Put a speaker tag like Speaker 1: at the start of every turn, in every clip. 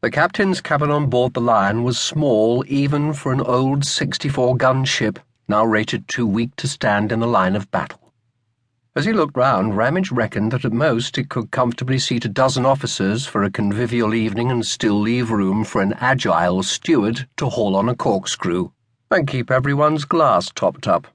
Speaker 1: The captain's cabin on board the Lion was small even for an old 64-gun ship, now rated too weak to stand in the line of battle. As he looked round, Ramage reckoned that at most it could comfortably seat a dozen officers for a convivial evening and still leave room for an agile steward to haul on a corkscrew and keep everyone's glass topped up.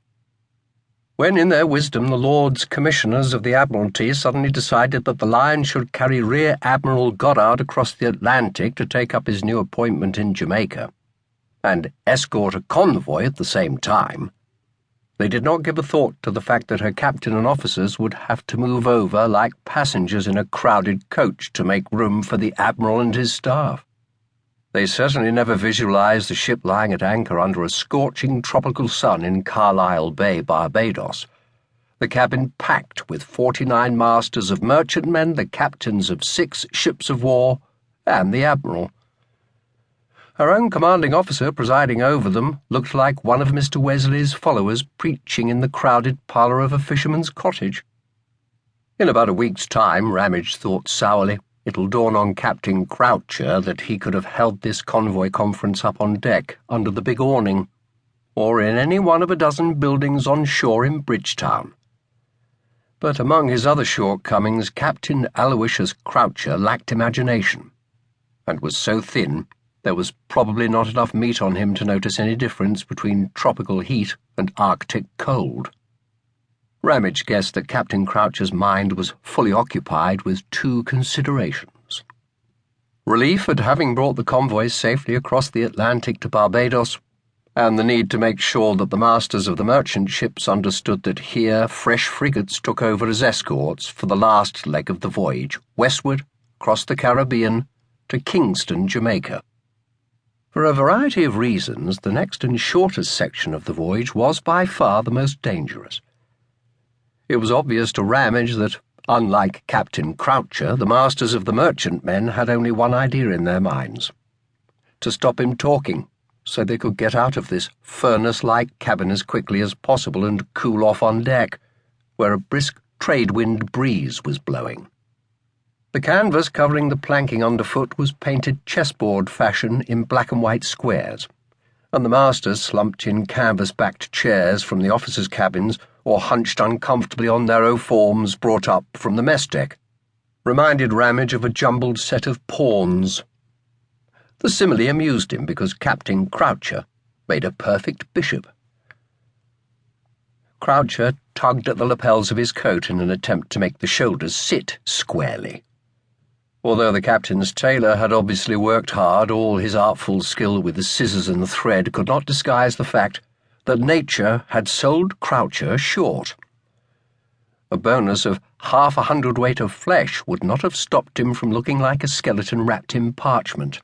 Speaker 1: When, in their wisdom, the Lords Commissioners of the Admiralty suddenly decided that the Lion should carry Rear Admiral Goddard across the Atlantic to take up his new appointment in Jamaica, and escort a convoy at the same time, they did not give a thought to the fact that her captain and officers would have to move over like passengers in a crowded coach to make room for the Admiral and his staff. They certainly never visualized the ship lying at anchor under a scorching tropical sun in Carlisle Bay, Barbados, the cabin packed with 49 masters of merchantmen, the captains of 6 ships of war, and the Admiral. Her own commanding officer presiding over them looked like one of Mr. Wesley's followers preaching in the crowded parlour of a fisherman's cottage. In about a week's time, Ramage thought sourly, it'll dawn on Captain Croucher that he could have held this convoy conference up on deck under the big awning, or in any one of a dozen buildings on shore in Bridgetown. But among his other shortcomings, Captain Aloysius Croucher lacked imagination, and was so thin there was probably not enough meat on him to notice any difference between tropical heat and Arctic cold. Ramage guessed that Captain Croucher's mind was fully occupied with 2 considerations: relief at having brought the convoy safely across the Atlantic to Barbados, and the need to make sure that the masters of the merchant ships understood that here fresh frigates took over as escorts for the last leg of the voyage, westward, across the Caribbean, to Kingston, Jamaica. For a variety of reasons, the next and shortest section of the voyage was by far the most dangerous. It was obvious to Ramage that, unlike Captain Croucher, the masters of the merchantmen had only one idea in their minds: to stop him talking, so they could get out of this furnace-like cabin as quickly as possible and cool off on deck, where a brisk trade-wind breeze was blowing. The canvas covering the planking underfoot was painted chessboard fashion in black and white squares, and the masters slumped in canvas-backed chairs from the officers' cabins or hunched uncomfortably on narrow forms brought up from the mess deck, reminded Ramage of a jumbled set of pawns. The simile amused him because Captain Croucher made a perfect bishop. Croucher tugged at the lapels of his coat in an attempt to make the shoulders sit squarely. Although the captain's tailor had obviously worked hard, all his artful skill with the scissors and the thread could not disguise the fact that nature had sold Croucher short. A bonus of 1/2 hundredweight of flesh would not have stopped him from looking like a skeleton wrapped in parchment.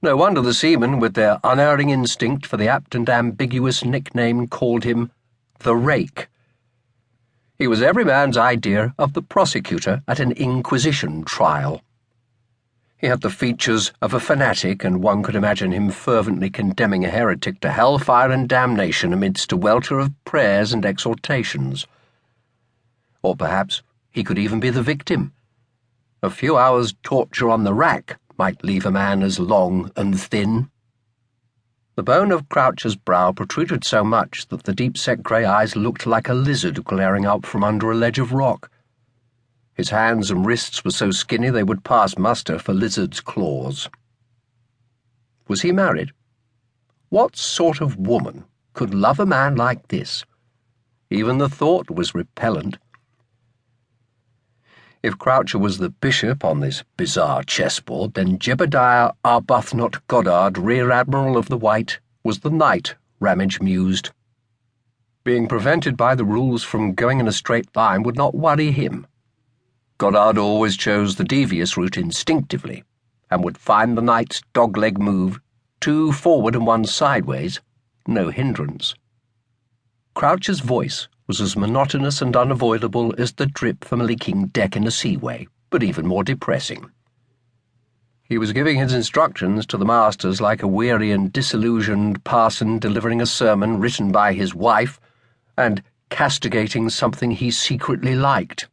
Speaker 1: No wonder the seamen, with their unerring instinct for the apt and ambiguous nickname, called him the Rake. He was every man's idea of the prosecutor at an Inquisition trial. He had the features of a fanatic, and one could imagine him fervently condemning a heretic to hellfire and damnation amidst a welter of prayers and exhortations. Or perhaps he could even be the victim. A few hours' torture on the rack might leave a man as long and thin. The bone of Croucher's brow protruded so much that the deep-set grey eyes looked like a lizard glaring out from under a ledge of rock. His hands and wrists were so skinny they would pass muster for lizard's claws. Was he married? What sort of woman could love a man like this? Even the thought was repellent. If Croucher was the bishop on this bizarre chessboard, then Jebediah Arbuthnot Goddard, Rear Admiral of the White, was the knight, Ramage mused. Being prevented by the rules from going in a straight line would not worry him. Goddard always chose the devious route instinctively, and would find the knight's dogleg move, 2 forward and 1 sideways, no hindrance. Croucher's voice was as monotonous and unavoidable as the drip from a leaking deck in a seaway, but even more depressing. He was giving his instructions to the masters like a weary and disillusioned parson delivering a sermon written by his wife, and castigating something he secretly liked.